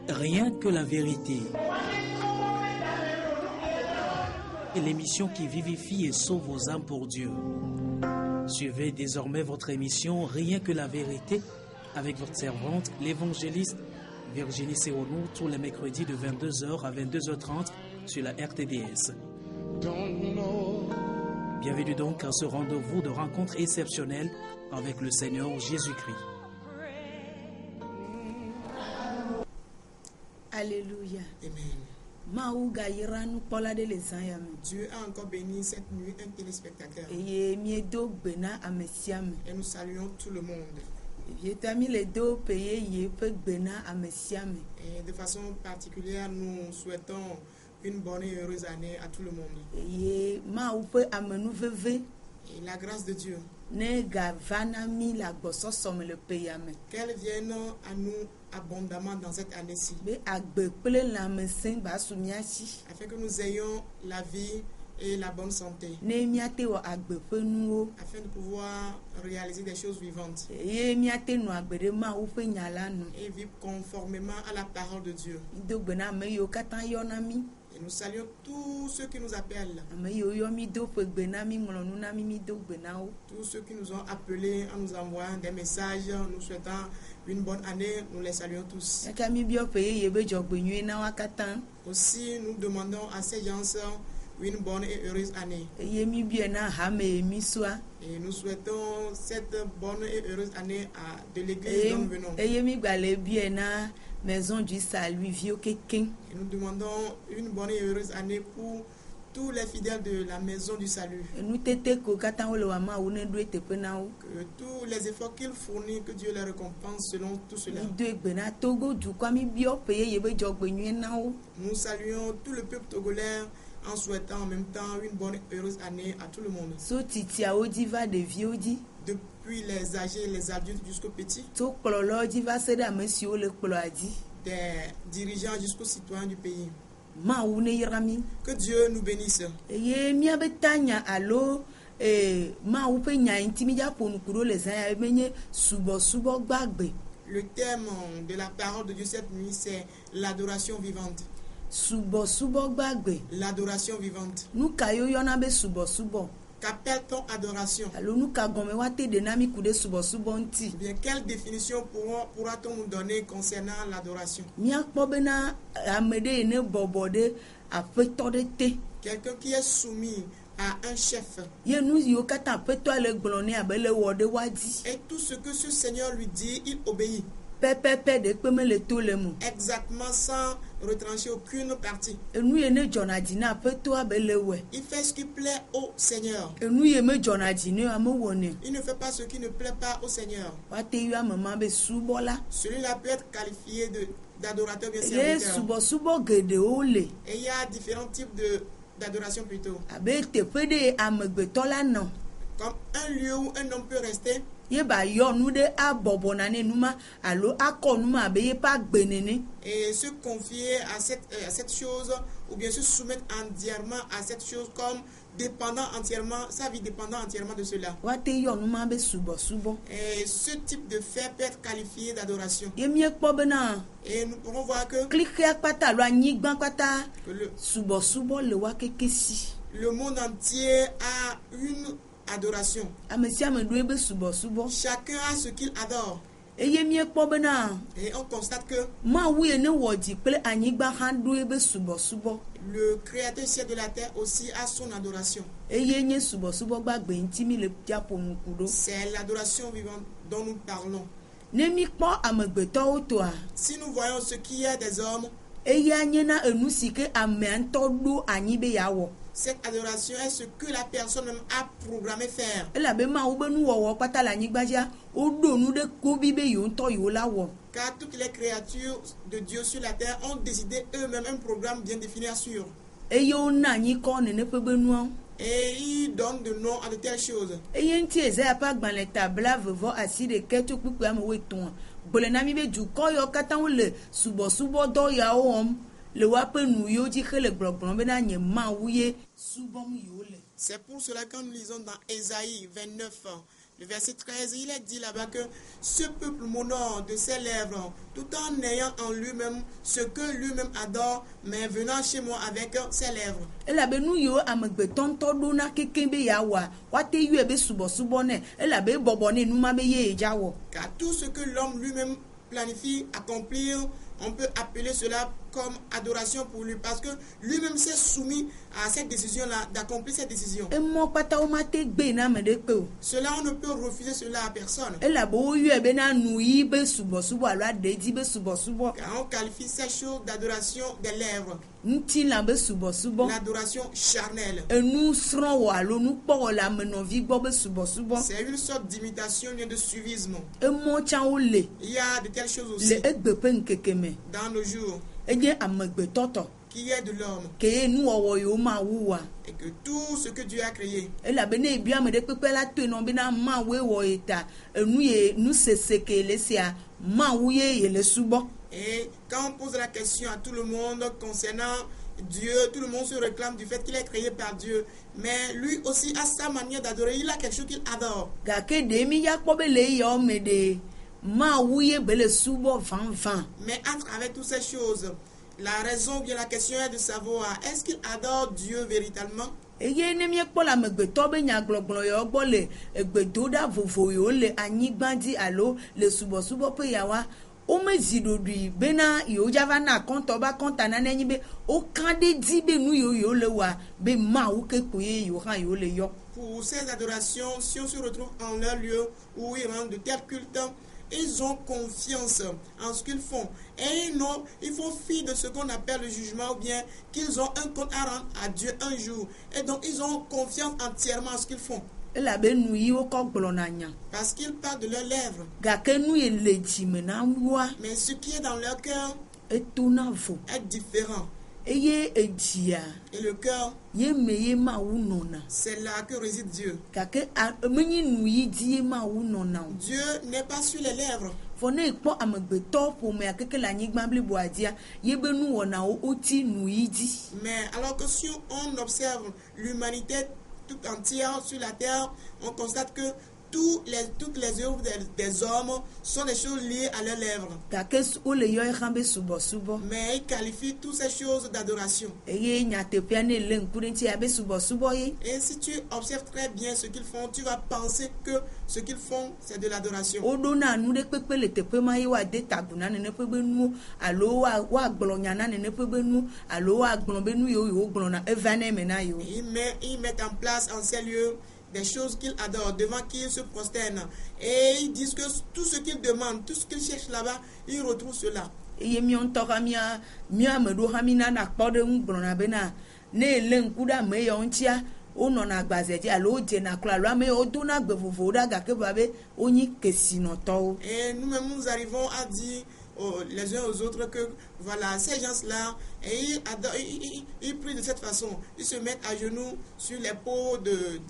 Rien que la vérité. L'émission qui vivifie et sauve vos âmes pour Dieu. Suivez désormais votre émission Rien que la vérité avec votre servante, l'évangéliste Virginie Seonou, tous les mercredis de 22h à 22h30 sur la RTDS. Bienvenue donc à ce rendez-vous de rencontre exceptionnelle avec le Seigneur Jésus-Christ. Alléluia. Amen. Dieu a encore béni cette nuit un téléspectateur. Et nous saluons tout le monde. Et de façon particulière, nous souhaitons une bonne et heureuse année à tout le monde. Et la grâce de Dieu, qu'elle vienne à nous abondamment dans cette année-ci, afin que nous ayons la vie et la bonne santé, afin de pouvoir réaliser des choses vivantes et vivre conformément à la parole de Dieu. Et nous saluons tous ceux qui nous appellent, tous ceux qui nous ont appelés en nous envoyant des messages, nous souhaitant une bonne année, nous les saluons tous. Aussi, nous demandons à ces gens une bonne et heureuse année. Et nous souhaitons cette bonne et heureuse année de l'église dont nous venons. Maison du salut, vieux quelqu'un. Et nous demandons une bonne et heureuse année pour tous les fidèles de la maison du salut. Que tous les efforts qu'ils fournissent, que Dieu les récompense selon tout cela. Nous saluons tout le peuple togolais en souhaitant en même temps une bonne et heureuse année à tout le monde. Depuis les âgés, les adultes jusqu'aux petits, des dirigeants jusqu'aux citoyens du pays. Que Dieu nous bénisse. Le thème de la parole de Dieu cette nuit, c'est l'adoration vivante. L'adoration vivante. Qu'appelle-t-on adoration? Bien, quelle définition pourra-t-on nous donner concernant l'adoration? Quelqu'un qui est soumis à un chef. Et tout ce que ce Seigneur lui dit, il obéit. Exactement, sans retrancher aucune partie. Il fait ce qui plaît au Seigneur. Il ne fait pas ce qui ne plaît pas au Seigneur. Celui-là peut être qualifié d'adorateur bien serviteur. Et il y a différents types d'adoration plutôt. Comme un lieu où un homme peut rester. Et se confier à cette chose, ou bien se soumettre entièrement à cette chose comme dépendant entièrement, sa vie dépendant entièrement de cela. Et ce type de fait peut être qualifié d'adoration. Et nous pourrons voir que le monde entier a une adoration. Chacun a ce qu'il adore. Et on constate que le créateur ciel de la terre aussi a son adoration. C'est l'adoration vivante dont nous parlons. Si nous voyons ce qui est des hommes, cette adoration est ce que la personne même a programmé faire. Car toutes les créatures de Dieu sur la terre ont décidé eux-mêmes un programme bien défini à suivre. Et ils donnent de nom à de telles choses. C'est pour cela que quand nous lisons dans Ésaïe 29, Le verset 13, il est dit là-bas que ce peuple m'honore de ses lèvres, tout en ayant en lui-même ce que lui-même adore, mais venant chez moi avec ses lèvres. elabe nu yiwo amegbetɔ ŋutɔ ɖona kekeŋ be yeawɔa woate yɔe be subɔsubɔ nɛ elabe bɔbɔ nɛ numa be ye edza wɔ. Car tout ce que l'homme lui-même planifie accomplir, on peut appeler cela comme adoration pour lui, parce que lui-même s'est soumis à cette décision-là, d'accomplir cette décision. Emɔ kpata wo mate gbe na ame ɖe kpe o. Cela, on ne peut refuser cela à personne. Elabe woyɔe bena nu yi be subɔsubɔ alo aɖedzi be subɔsubɔ. Car on qualifie ces choses d'adoration des lèvres, Ŋutilã be subɔsubɔ. l'adoration charnelle. Enu srɔ̃ wɔ alo nukpɔwɔ le amenɔvi gbɔ be subɔsubɔ. C'est une sorte d'imitation, bien de suivisme. Emɔ tsã wo le Il y a de telles choses le aussi egbe ƒe ŋkeke me. dans nos jours Enye amegbetɔtɔ qui est de l'homme, ke nuwɔwɔ yiwo mawu wa. et que tout ce que Dieu a créé, Elabe ne ebia ame ɖe kpekpe la toe nɔ bena mawoe wɔ ye ta enu ye nu sese ke le sia mawu ye yele subɔ. et quand on pose la question à tout le monde concernant Dieu, tout le monde se réclame du fait qu'il est créé par Dieu, mais lui aussi a sa manière d'adorer, il a quelque chose qu'il adore. Gake ɖe mi ya kpɔ be le yawo me ɖe mawu ye be le subɔ vãvã. Mais à travers toutes ces choses, la raison, bien la question est de savoir, est-ce qu'il adore Dieu véritablement? Eye ne miekpɔ le amegbetɔ be nyagblɔgblɔ yawo gbɔ le egbedoɖa vovo yiwo le anyigba dzi alo le subɔsubɔ ƒe yawoa womezi ɖoɖoe bena yewo dzava na akɔntɔ be akɔnta nane nyi be woka ɖe dzi be nu yiwo yewo le wɔa be mawu ke ko ye yewo hã yewo le yɔ. Pour ces adorations, si on se retrouve en leur lieu où ils rendent de tels cultes, ils ont confiance en ce qu'ils font. Et ils font fi de ce qu'on appelle le jugement, ou bien qu'ils ont un compte à rendre à Dieu un jour. Et donc, ils ont confiance entièrement en ce qu'ils font. Elabe nu yiwo kɔ gblɔna nya. Parce qu'ils parlent de leurs lèvres. Gake nu ye le dzime na woa Mais ce qui est dans leur cœur etona vo. est différent. Eye edzia Et le cœur, ye me ye mawu nɔna. c'est là que réside Dieu. Gake menyi nu yi dzi ye mawu nɔna o. Dieu n'est pas sur les lèvres. Fɔ ne ekpɔ amegbetɔ ƒomea keke le anyigba bliboa dzia ye be nuwɔnawo woti nu yi dzi. Mais alors que si on observe l'humanité tout entière sur la terre, on constate que toutes les œuvres des hommes sont des choses liées à leurs lèvres. Gake wole yɔ exã be subɔsubɔ. Mais ils qualifient toutes ces choses d'adoration. Eye nyateƒea ne le ŋku ɖe ŋuti abe subɔsubɔ ye. Et si tu observes très bien ce qu'ils font, tu vas penser que ce qu'ils font, c'est de l'adoration. Woɖona nu ɖe kpekpe le teƒe ma ye woade tabu na nene ƒe be nuwo alo woagblɔ nya na nene ƒe be nu alo woagblɔ be nu yiwo wogblɔna eva ne me na yewo. Ils mettent en place en ces lieux des choses qu'ils adorent, devant qui ils se prosternent. Et ils disent que tout ce qu'ils demandent, tout ce qu'ils cherchent là-bas, ils retrouvent cela. Eye miɔ ŋutɔ hã mía ame ɖewo hã mi nana kpɔ ɖe ŋu gblɔna bena ne ele ŋku ɖe ame yawo ŋutia wonɔna agbaze dzi alo wodzena klo alo ame yawo dona gbe vovovowo ɖe gake va be wonyi kesinɔtɔwo. Et nous-mêmes, nous arrivons à dire les uns aux autres que voilà, ces gens-là, et ils prient de cette façon. Ils se mettent à genoux sur les peaux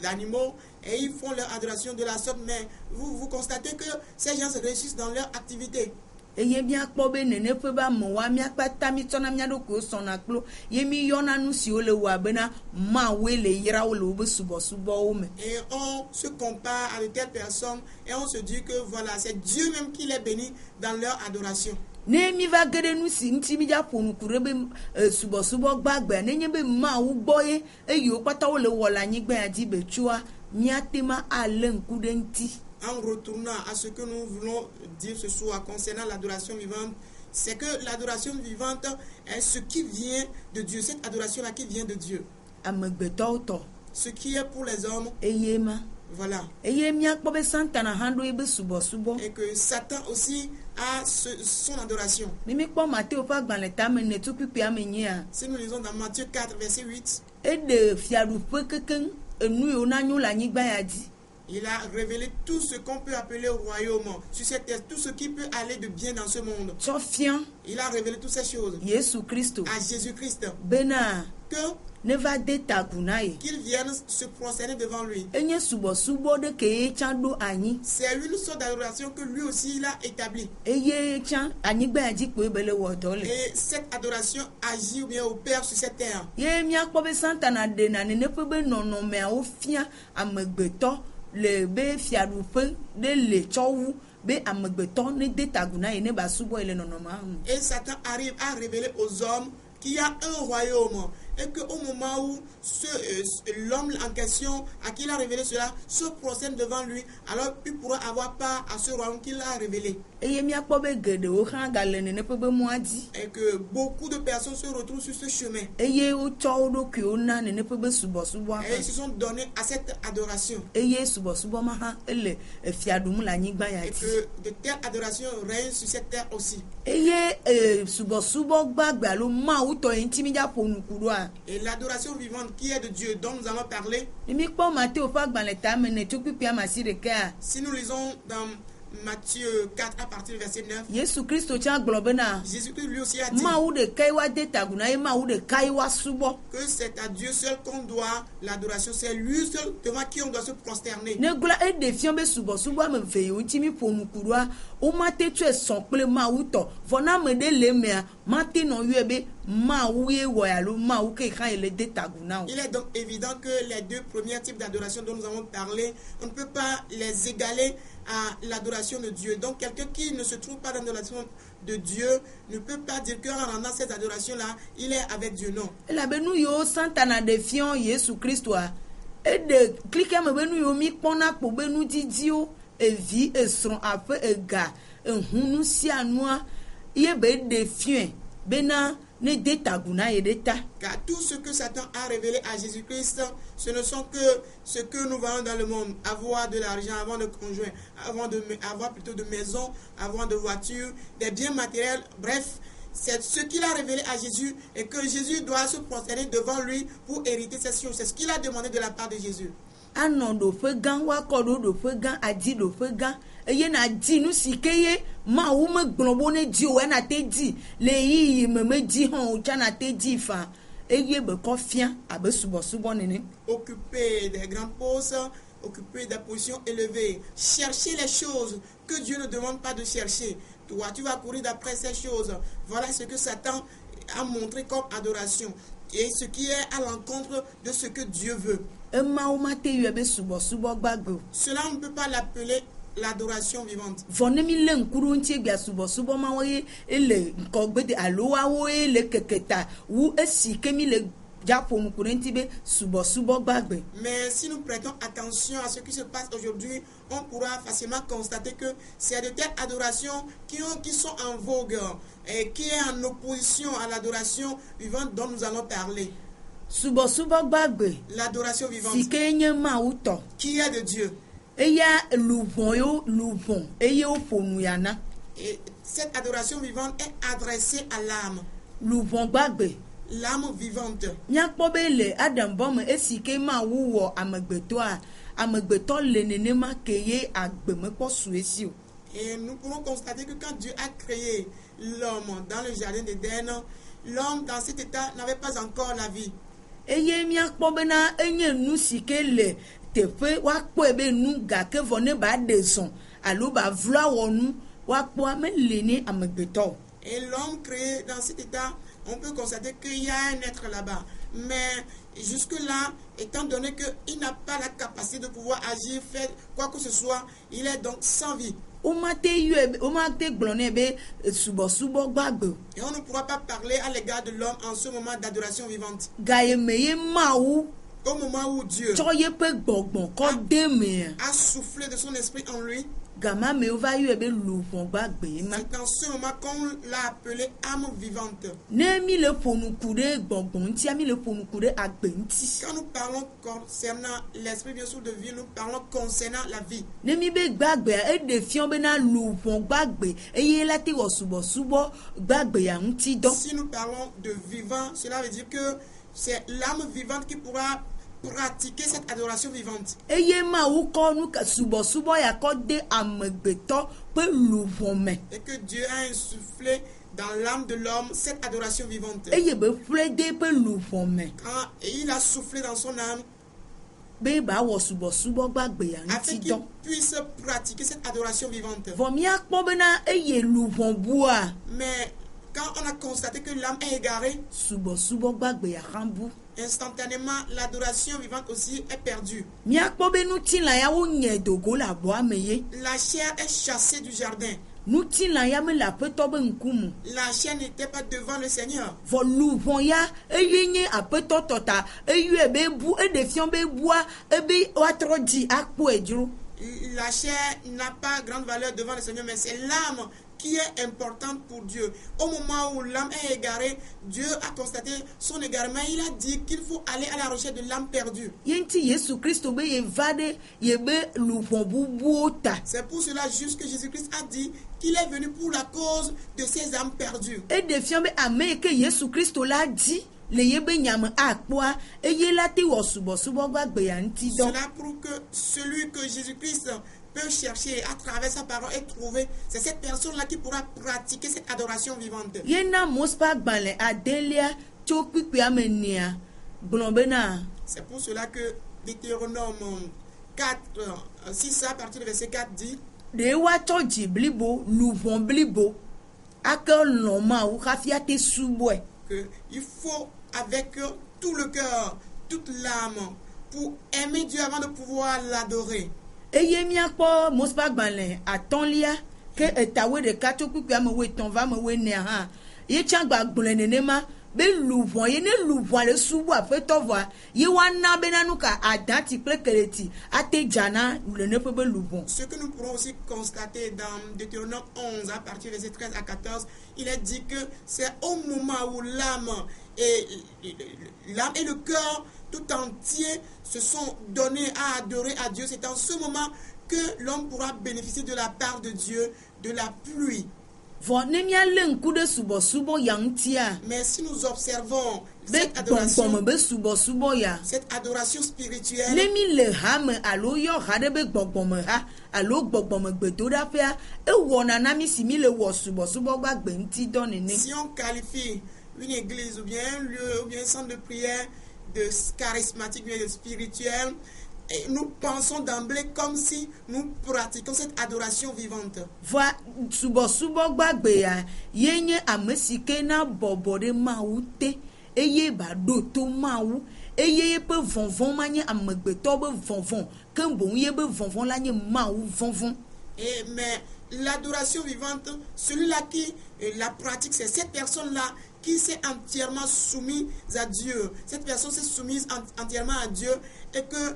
d'animaux et ils font leur adoration de la sorte. Mais vous constatez que ces gens se réussissent dans leur activité. Eye miakpɔ be nene ƒe be amewoa miakpata mitsɔna mía ɖokuiwo sɔna kplo ye mi yɔna nu siwo le wɔa bena mawoe le yrawo le wobe subɔsubɔwo me. Et on se compare à de telles personnes et on se dit que voilà, c'est Dieu même qui les bénit dans leur adoration. Ne mi va ge ɖe nu si ŋuti mi dza ƒo nuku ɖe be subɔsubɔ gbagbea nenye be mawu gbɔ ye eyiwo kpata wole wɔ le anyigba ya dzi betsoa miate ma ale ŋku ɖe ŋuti. En retournant à ce que nous voulons dire ce soir concernant l'adoration vivante, c'est que l'adoration vivante est ce qui vient de Dieu, cette adoration-là qui vient de Dieu. Amegbetɔwo tɔ. Ce qui est pour les hommes, Eye ma. voilà. Eye miakpɔ be Santana hã ɖo ebe subɔsubɔ. Et que Satan aussi a son adoration. Ne mi kpɔ Mateo ƒe agbalẽ tame ne tukpikpea me nyia. Si nous lisons dans Matthieu 4, verset 8, Eɖe fiaɖuƒe kekeŋ enu yiwo na nyo le anyigba ya dzi. il a révélé tout ce qu'on peut appeler royaume sur cette terre, tout ce qui peut aller de bien dans ce monde. Tsɔ fia Il a révélé toutes ces choses Yesu Kristo à Jésus-Christ, bena que ne va de tagu na ye. qu'ils viennent se prosterner devant lui. Enye subɔsubɔ ɖe ke ye tsã ɖo anyi. C'est une sorte d'adoration que lui aussi il a établie. Eye tsã anyigba ya dzi kpoe be le wɔ dɔ le. Et cette adoration agit ou bien opère sur cette terre. Ye miakpɔ be Santana ɖena nene ƒe be nɔnɔmeawo fia amegbetɔ le be fiaɖuƒe ɖe le tsɔ wu be amegbetɔ ne de tagu na ye ne ba subɔ ye le nɔnɔme ahụ. Et Satan arrive à révéler aux hommes qu'il y a un royaume et qu'au moment où l'homme en question à qui il a révélé cela se prosterne devant lui, alors il pourra avoir part à ce royaume qu'il a révélé. Eye míakpɔ be geɖewo hã gale neneƒe be mɔa dzi. Et que beaucoup de personnes se retrouvent sur ce chemin. Eye wotsɔ wo ɖokuiwo na neneƒe be subɔsubɔ Et ils se sont donnés à cette adoration. Eye subɔsubɔ ma hã ele efia ɖum le anyigba ya Et dzi. que de telles adorations règnent sur cette terre aussi. Eye subɔsubɔ gbagbe alo Mawu tɔ ye ŋuti mi dza ƒo nuku ɖoa. Et l'adoration vivante qui est de Dieu dont nous allons parler, Ne míkpɔ Matthieu ƒe agbalẽ tame ne tso kpikpi amasi ɖeka. si nous lisons dans Matthieu 4 à partir du verset 9, Yesu Kristo tsã gblɔ bena Jésus-Christ lui aussi a dit Mawu ɖeka ye wa de tagu na ye Mawu ɖeka ye wa subɔ. que c'est à Dieu seul qu'on doit l'adoration, c'est lui seul devant qui on doit se prosterner. Ne gblɔ eɖe fiɔ be subɔsubɔ ame eve yiwo ŋuti mi ƒo nuku ɖoa womate tsɔe sɔn kple Mawu tɔ vɔ na ame ɖe le emea mate nɔ yɔe be Mawu ye wɔe alo Mawu ke hã ye le de tagu na o. Il est donc évident que les deux premiers types d'adoration dont nous avons parlé, on ne peut pas les égaler à l'adoration de Dieu. Donc quelqu'un qui ne se trouve pas dans l'adoration de Dieu ne peut pas dire qu'en rendant cette adoration-là, il est avec Dieu. Non. Elabe nu yiwo Santana ɖe fiɔ Yesu Kristoa eɖe klike me be nu yiwo mi kpɔna kpo be nudidiwo evi esrɔ̃ aƒe ega ehunu sia nua ye be eɖe fiɔe bena ne de tagu na ye ɖe ta. Car tout ce que Satan a révélé à Jésus-Christ, ce ne sont que ce que nous voyons dans le monde. Avoir de l'argent, avoir de conjoints, avoir plutôt de maisons, avoir de voitures, des biens matériels, bref. C'est ce qu'il a révélé à Jésus et que Jésus doit se prosterner devant lui pour hériter ces choses. C'est ce qu'il a demandé de la part de Jésus. Anɔ ɖoƒe gã woakɔ ɖo ɖoƒe gã adi ɖoƒe gã eye na di nu si ke ye Mawu megblɔ bo ne di o ena te di le yiyi me me di hã o tsã na te di fa eye be kɔ fia abe subɔsubɔ nene. Occuper des grands postes, occuper des positions élevées, chercher les choses que Dieu ne demande pas de chercher. Toi, tu vas courir d'après ces choses. Voilà ce que Satan a montré comme adoration et ce qui est à l'encontre de ce que Dieu veut. Emawo mate yɔe be subɔsubɔ gbagbe o. Cela, on ne peut pas l'appeler l'adoration vivante. Vɔ ne mi le ŋku ɖo ŋuti egbia subɔsubɔ mawo ye ele ŋkɔgbede alo woawo ye le keketa wu esi ke mi le dza ƒo nuku ɖe ŋuti be subɔsubɔ gbagbe. Mais si nous prêtons attention à ce qui se passe aujourd'hui, on pourra facilement constater que c'est de telles adorations qui sont en vogue et qui est en opposition à l'adoration vivante dont nous allons parler. Subɔsubɔ gbagbe L'adoration si vivante ke nye Mawu tɔ qui est de Dieu. eya luvɔn yo luvɔn eye woƒo nu ya na. Et cette adoration vivante est adressée à l'âme. Luvɔn gbagbe L'âme vivante. míakpɔ be le Adambɔ me esi ke Mawu wɔ amegbetɔa amegbetɔ le nenema ke ye agbemekpɔ su esi o. Et nous pouvons constater que quand Dieu a créé l'homme dans le jardin d'Éden, l'homme dans cet état n'avait pas encore la vie. Eye míakpɔ bena enye nu si ke le teƒe woakpɔe be nu gake vɔ ne ba ɖe zɔn alo ba vlo awɔ nu woakpɔa mele ne amegbetɔ. Et l'homme créé dans cet état, on peut constater qu'il y a un être là-bas. Mais jusque-là, étant donné qu'il n'a pas la capacité de pouvoir agir, faire quoi que ce soit, il est donc sans vie. Womate gblɔ nɛ be subɔsubɔ gbagbe o. Et on ne pourra pas parler à l'égard de l'homme en ce moment d'adoration vivante. Gayeme ye Mawu Au moment où Dieu tsɔ yeƒe gbɔgbɔ kɔ de mea a soufflé de son esprit en lui, gama mewo va yɔe be luvɔn gbagbe ye ma. c'est en ce moment qu'on l'a appelé âme vivante. Ne mi le ƒo nuku ɖe gbɔgbɔ ŋuti mi le ƒo nuku ɖe agbe ŋuti. Quand nous parlons concernant l'esprit bien sûr de vie, nous parlons concernant la vie. Ne mi be gbagbea eɖe fiɔ bena luvɔn gbagbe eye la te wɔ subɔsubɔ gbagbea ŋuti dɔ. Si nous parlons de vivant, cela veut dire que c'est l'âme vivante qui pourra pratiquer cette adoration vivante. Eye Mawu kɔ nu subɔsubɔ ya kɔ de amegbetɔ ƒe luvɔn me. Et que Dieu a insufflé dans l'âme de l'homme cette adoration vivante. Eye be ƒle de ƒe luvɔn me. Et il a soufflé dans son âme Be ba wɔ subɔsubɔ gbagbea afin ŋuti qu'il dɔ. puisse pratiquer cette adoration vivante. Vɔ míakpɔ bena eye luvɔn bua Mais quand on a constaté que l'âme est égarée, subɔsubɔ gbagbe ya hambu. instantanément, l'adoration vivante aussi est perdue. Miakpɔ be nutilã yawo nye dogo le abɔa me ye. La chair est chassée du jardin. Nutilã ya me le aƒetɔ be ŋkume. La chair n'était pas devant le Seigneur. Vɔ luʋɔ ya eye nye aƒetɔ tɔta eyɔe be bu eɖe fiɔ be bua ebe woatrɔ dzi akpɔe dzro. La chair n'a pas grande valeur devant le Seigneur, mais c'est l'âme qui est importante pour Dieu. Au moment où l'âme est égarée, Dieu a constaté son égarement. Il a dit qu'il faut aller à la recherche de l'âme perdue. Yenti Yesu Christo be ye va ɖe ye be luʋɔ bubuwo ta. C'est pour cela juste que Jésus-Christ a dit qu'il est venu pour la cause de ces âmes perdues. Eɖe fiɔ be ame yi ke Yesu Christo la di le ye be nyame akpɔa eye la te wɔ subɔsubɔ gbagbe ya ŋuti dɔ. Cela prouve que celui que Jésus-Christ peut chercher à travers sa parole et trouver, c'est cette personne-là qui pourra pratiquer cette adoration vivante. Yena Mospa gbalẽ adelia tso kpikpea me nea gblɔ bena. C'est pour cela que Deutéronome 4, 6 à partir du verset 4 dit ɖe woatsɔ dzi blibo luʋɔ blibo ake lɔ̃ Mawu hafi ate subɔe. qu'il faut avec tout le cœur, toute l'âme, pour aimer Dieu avant de pouvoir l'adorer. Eye miakpɔ Mospa gbalẽ atɔ̃lia ke etawoe ɖeka tso kpikpea me wo etɔ̃ va me wo enea hã ye tsã gba gblɔe nenema be luʋɔ ye ne luʋɔa le subɔ aƒetɔ vɔa ye woana bena nu ka adati kple keleti ate dzana le neƒe be luʋɔ. Ce que nous pourrons aussi constater dans Deutéronome 11 à partir des versets 13 à 14, il est dit que c'est au moment où l'âme et le cœur tout entier se sont donnés à adorer à Dieu. C'est en ce moment que l'homme pourra bénéficier de la part de Dieu, de la pluie. Vɔ ne mialé ŋku ɖe subɔsubɔ ya ŋutia. Mais si nous observons Be gbɔgbɔme be subɔsubɔ ya. cette adoration spirituelle, Ne mi le hame alo yɔ ha ɖe be gbɔgbɔme ha alo gbɔgbɔme gbedoɖaƒea ewɔna na mi si mi le wɔ subɔsubɔ gbagbe ŋuti dɔ nene. si on qualifie une église ou bien un lieu ou bien un centre de prière de charismatique ou bien de spirituel, et nous pensons d'emblée comme si nous pratiquons cette adoration vivante. Va subɔsubɔ gbagbe ya ye nye ame si ke na bɔbɔ ɖe Mawu te eye ba ɖo to Mawu eye yeƒe vɔvɔ̃ ma nye amegbetɔ be vɔvɔ̃ ke boŋ ye be vɔvɔ̃ la nye Mawu vɔvɔ̃. Mais l'adoration vivante, celui-là qui la pratique, c'est cette personne-là qui s'est entièrement soumise à Dieu. Cette personne s'est soumise entièrement à Dieu et que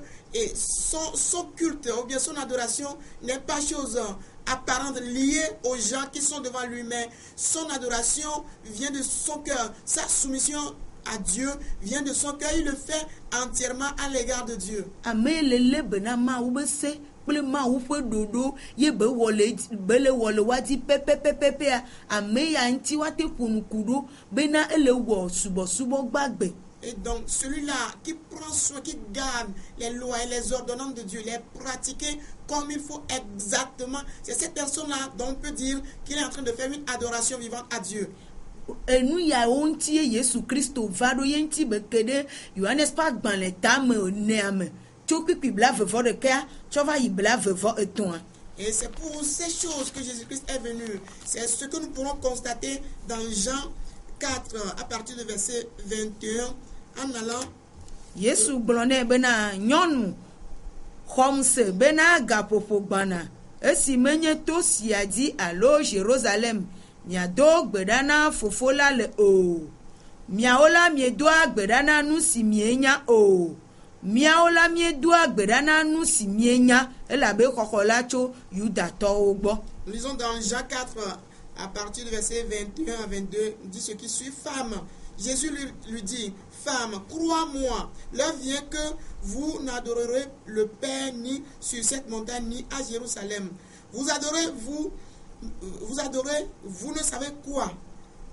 son culte ou bien son adoration n'est pas chose apparente liée aux gens qui sont devant lui, mais son adoration vient de son cœur. Sa soumission à Dieu vient de son cœur. Il le fait entièrement à l'égard de Dieu. Ame lele bena Mawu be se kple Mawu ƒe ɖoɖo ye be le wɔ le woadi pɛpɛpɛpɛpɛa ame ya ŋuti woate ƒo nuku ɖo bena ele wɔ subɔsubɔ gbagbe. Et donc, celui-là qui prend soin, qui garde les lois et les ordonnances de Dieu, les pratiquer comme il faut exactement, c'est cette personne-là dont on peut dire qu'il est en train de faire une adoration vivante à Dieu. Enu yawo ŋuti ye Yesu Kristo va ɖo ye ŋuti be ke ɖe Yohanes ƒe agbalẽ tame nea me tso kpikpi blaeve-vɔ-ɖekea tsɔ va yi blaeve-vɔ-etɔ̃a. Et c'est pour ces choses que Jésus-Christ est venu. C'est ce que nous pourrons constater dans Jean 4 à partir du verset 21 en allant. Yesu gblɔ nɛ bena nyɔnu xɔm se bena gaƒoƒo gbana esi menye to sia dzi alo Yerusalem miado gbe ɖa na fofo la le o. Miawo la miedoa gbe ɖa na nu si mienya o. Miawo la miedoa gbe ɖa na nu si mienya elabe xɔxɔ la tso Yudatɔwo gbɔ. Lisons dans Jean 4 à partir du verset 21 à 22, dit ce qui suit. Femme, Jésus lui dit, femme, crois-moi, l'heure vient que vous n'adorerez le Père ni sur cette montagne ni à Jérusalem. Vous adorez, vous ne savez quoi.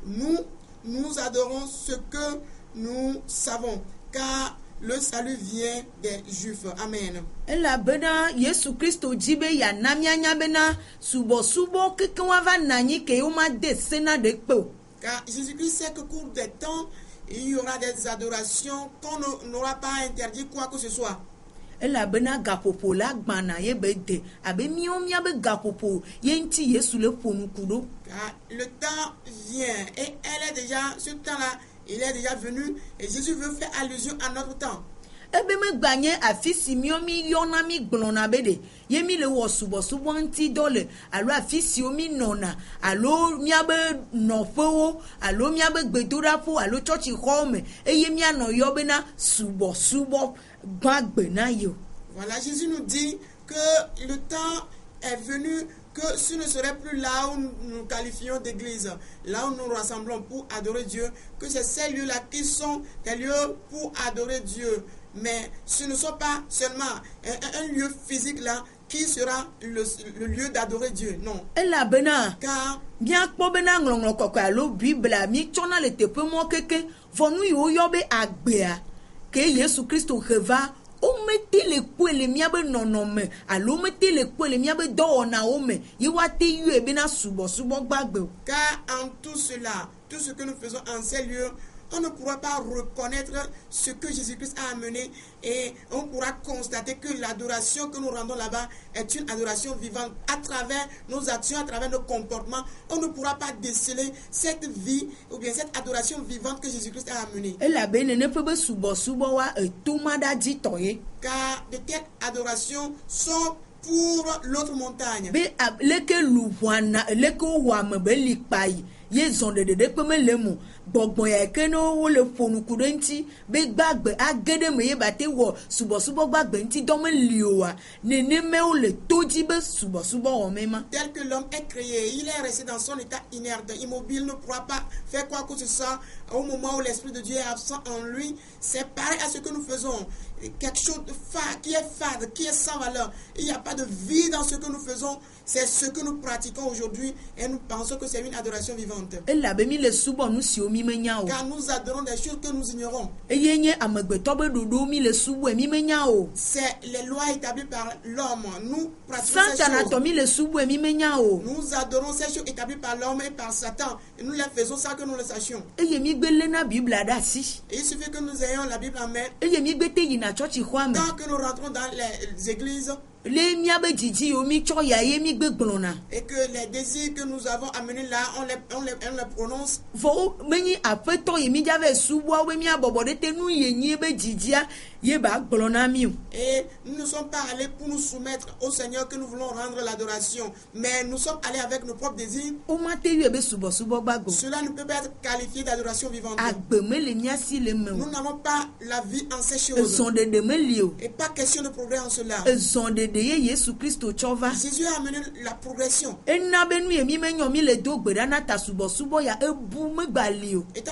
Nous adorons ce que nous savons, car le salut vient des Juifs. Amen. Elabena Yesu Kristo dzi be yana mianya bena subɔsubɔ kekeŋ va na anyi ke woma de sena ɖe kpe o. Car Jésus-Christ sait que au cours des temps, il y aura des adorations qu'on n'aura pas interdit quoi que ce soit. elabena gaƒoƒo la gbana ye be de abe mía be gaƒoƒo ye ŋuti Yesu le ƒonuku ɖo. Car le temps vient et ce temps-là, il est déjà venu et Jésus veut faire allusion à notre temps. Ebe megba nye afi si mi yɔna mi gblɔna be de ye mi le wɔ subɔsubɔ ŋuti dɔ le alo afi siwo mi nɔna alo miabe nɔƒewo alo miabe gbedoɖaƒo alo tsɔtsixɔwo me eye mianɔ yɔ bena subɔsubɔ gbagbe na yewo. Voilà, Jésus nous dit que le temps est venu que ce ne serait plus là où nous qualifions d'église, là où nous nous rassemblons pour adorer Dieu, que c'est ces lieux-là qui sont des lieux pour adorer Dieu. Mais ce ne sont pas seulement un lieu physique là qui sera le lieu d'adorer Dieu, non. Elabena Car miakpɔ bena ŋlɔŋlɔ kɔkɔe alo Biblia mi tsɔna le teƒe mɔ keke vɔ nu yiwo yɔ be agbea ke Yesu Kristo he va womete le kpɔe le miabe nɔnɔme alo womete le kpɔe le miabe dɔwɔnawo me ye woate yɔe bena subɔsubɔ gbagbe o. Car en tout cela, tout ce que nous faisons en ces lieux, on ne pourra pas reconnaître ce que Jésus-Christ a amené et on pourra constater que l'adoration que nous rendons là-bas est une adoration vivante. À travers nos actions, à travers nos comportements, on ne pourra pas déceler cette vie ou bien cette adoration vivante que Jésus-Christ a amenée. Car de telles adorations sont pour l'autre montagne. Gbɔgbɔn ya ke ne wole ƒonuku ɖe ŋuti be gbagbe age ɖe me ye bate wɔ subɔsubɔ gbagbe ŋuti dɔ meli oa neneme wole to dzi be subɔsubɔ wɔme ma. Tel que l'homme est créé, il est resté dans son état inerte, immobile, ne pourra pas faire quoi que ce soit au moment où l'Esprit de Dieu est absent en lui. C'est pareil à ce que nous faisons. Quelque chose de qui est fade, qui est sans valeur. Il n'y a pas de vie dans ce que nous faisons. C'est ce que nous pratiquons aujourd'hui et nous pensons que c'est une adoration vivante. Car nous adorons des choses que nous ignorons. C'est les lois établies par l'homme. Nous pratiquons ces choses. Nous adorons ces choses établies par l'homme et par Satan. Et nous les faisons sans que nous le sachions. Et il suffit que nous ayons la Bible en main. Tant que nous rentrons dans les églises, et que les désirs que nous avons amenés là, on les prononce. Et nous ne sommes pas allés pour nous soumettre au Seigneur que nous voulons rendre l'adoration, mais nous sommes allés avec nos propres désirs. Cela ne peut pas être qualifié d'adoration vivante. Nous n'avons pas la vie en ces choses. Et pas question de progrès en cela. Jésus a amené la progression. Étant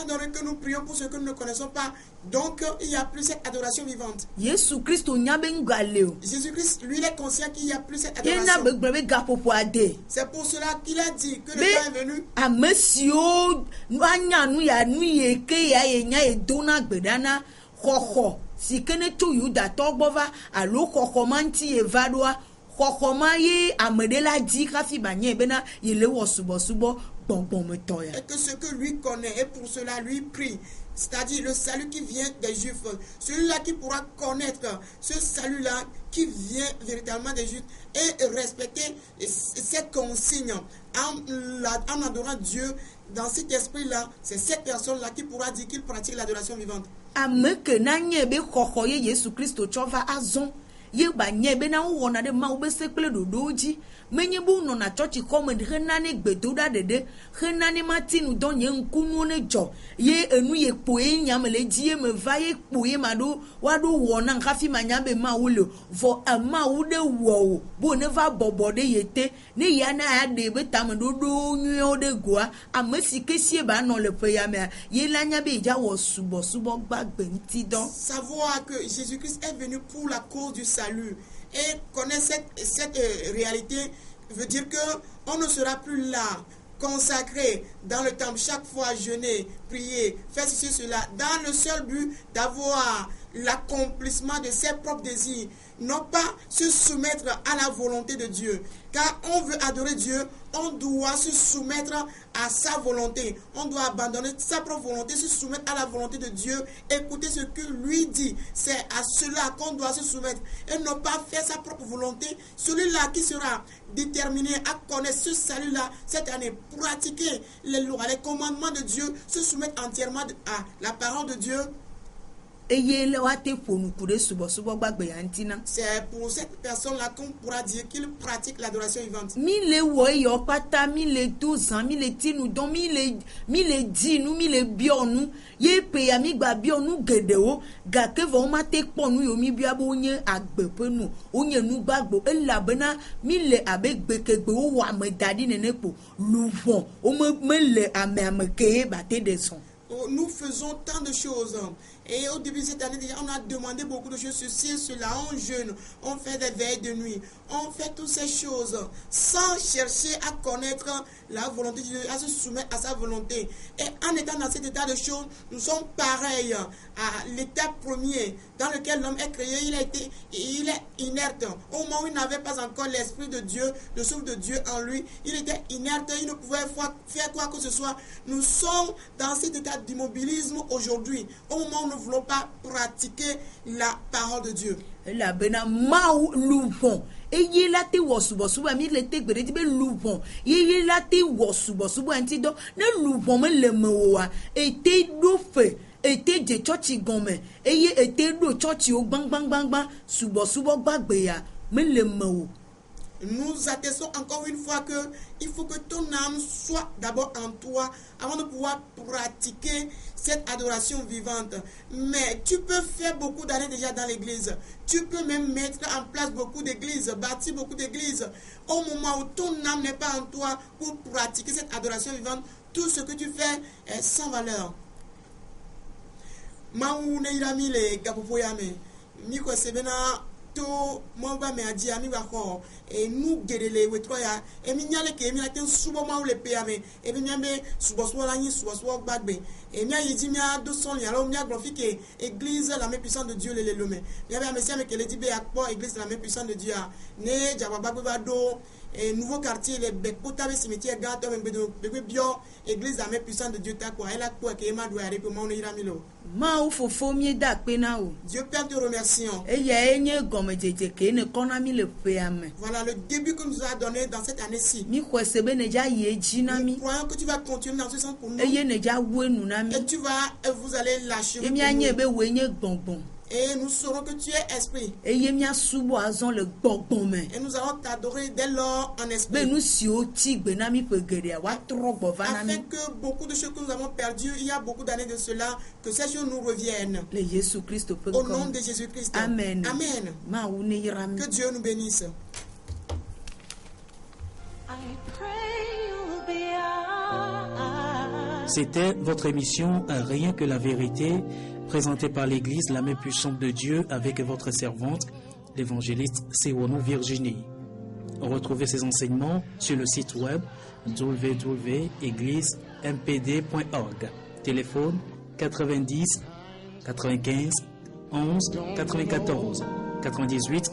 donné que nous prions pour ce que nous ne connaissons pas, donc il n'y a plus cette adoration vivante. Jésus-Christ, lui, il est conscient qu'il n'y a plus cette adoration. C'est pour cela qu'il a dit que le temps est venu. Si kene tu yuda togbova alo kokomanti evadwa kokoma ye amedela di kafi banye bena yele wo subo bonbon metoya. Et que ce que lui connaît et pour cela lui prie, c'est-à-dire le salut qui vient des Juifs, celui-là qui pourra connaître ce salut-là qui vient véritablement des Juifs et respecter cette consigne en adorant Dieu dans cet esprit-là, c'est cette personne-là qui pourra dire qu'il pratique l'adoration vivante. Ameke na nye be xɔxɔ ye Yesu Kristo tsɔ va azɔ ye ba nye be na wɔna de ma be se kple ɖoɖo dzi menye be nɔna tsɔtsi xɔme hena ne gbedoɖa ɖeɖe hena ne matinu dɔ nye ŋkunuwo ne dzɔ ye enu ye kpo ye nyame le dzi ye me va ye kpo ye ma ɖo woaɖo wɔna hafi manya be mawu le vɔ emawu ɖe wɔwo bo ne va bɔbɔ ɖe ye te ne ya na ya ɖe be tame ɖoɖo nyuiwo ɖe goa ame si ke sie ba nɔ le ƒe ya mea ye la nya be dza wɔ subɔsubɔ gbagbe ŋuti dɔ. Savoir que Jésus-Christ est venu pour la cause du salut et connaître cette réalité veut dire que on ne sera plus là consacré dans le temple chaque fois jeûner, prier, faire ceci, cela, dans le seul but d'avoir l'accomplissement de ses propres désirs, non pas se soumettre à la volonté de Dieu. Car on veut adorer Dieu, on doit se soumettre à sa volonté. On doit abandonner sa propre volonté, se soumettre à la volonté de Dieu, écouter ce que lui dit. C'est à cela qu'on doit se soumettre et non pas faire sa propre volonté. Celui-là qui sera déterminé à connaître ce salut-là cette année, pratiquer les lois, les commandements de Dieu, se soumettre entièrement à la parole de Dieu. C'est pour cette personne-là qu'on pourra dire qu'il pratique l'adoration vivante. Nous faisons tant de choses. Et au début de cette année, déjà, on a demandé beaucoup de choses, ceci, cela, on jeûne, on fait des veilles de nuit, on fait toutes ces choses sans chercher à connaître la volonté de Dieu, à se soumettre à sa volonté. Et en étant dans cet état de choses, nous sommes pareils à l'état premier dans lequel l'homme est créé, il est inerte. Au moment où il n'avait pas encore l'Esprit de Dieu, le souffle de Dieu en lui, il était inerte, il ne pouvait faire quoi que ce soit. Nous sommes dans cet état d'immobilisme aujourd'hui, au moment où nous ne voulons pas pratiquer la parole de Dieu. La bena mau louvon et y la te wosubo mi le te gbere be louvon y la te wosubo anti do ne louvon me le moa et te do fe et te de chochi gome et y et te do chochi o bang subo gbagbe ya me le mo. Nous attestons encore une fois que il faut que ton âme soit d'abord en toi avant de pouvoir pratiquer cette adoration vivante. Mais tu peux faire beaucoup d'années déjà dans l'église. Tu peux même mettre en place beaucoup d'églises, bâtir beaucoup d'églises. Au moment où ton âme n'est pas en toi pour pratiquer cette adoration vivante, tout ce que tu fais est sans valeur. Maoune irami le gapopoyame. Miko sebena to mamba me adi ami ba ko e nu gedele wetroya e mi nyale ke mi la ten subo ma le pe ame e bi nyambe subo so la nyi subo gbagbe e mi ayi di mi a do son ya lo mi a glorifier église la main puissante de Dieu le lome mi aba mesia me ke le di be akpo église la main puissante de Dieu ne jaba gbagbe ba do et nouveau quartier les Bekpotabe cimetière gato be bio église la main puissante de Dieu ta quoi elle a quoi que ma doit arrêter mon iramilo ma ou fofo mi da pe na o Dieu Père te remercions et ya enye gomme jeje ke ne kona mi le pe ame. Voilà le début que nous a donné dans cette année-ci. Mi kwesebe ne ja ye jinami. Nous croyons que tu vas continuer dans ce sens pour nous. Et ye ne ja wenu na mi. Et tu vas vous allez lâcher. Et mi anye be wenye gbongbon. Et nous saurons que tu es esprit. Et ye mi asubo azon le gbongbon me. Et nous allons t'adorer dès lors en esprit. Be nous si o ti gbe na mi pe gere wa trogbo va na mi. Afin que beaucoup de choses que nous avons perdues il y a beaucoup d'années de cela, que ces choses nous reviennent. Le Jésus Christ peut. Au nom de Jésus Christ. Amen. Amen. Ma ou ne irami. Que Dieu nous bénisse. C'était votre émission Rien que la vérité, présentée par l'église La Main Puissante de Dieu avec votre servante, l'évangéliste Sewono Virginie. Retrouvez ces enseignements sur le site web www.égliseMPD.org. Téléphone 90 95 11 94 98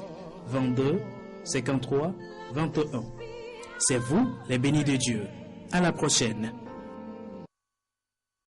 22 53 21. C'est vous les bénis de Dieu. À la prochaine.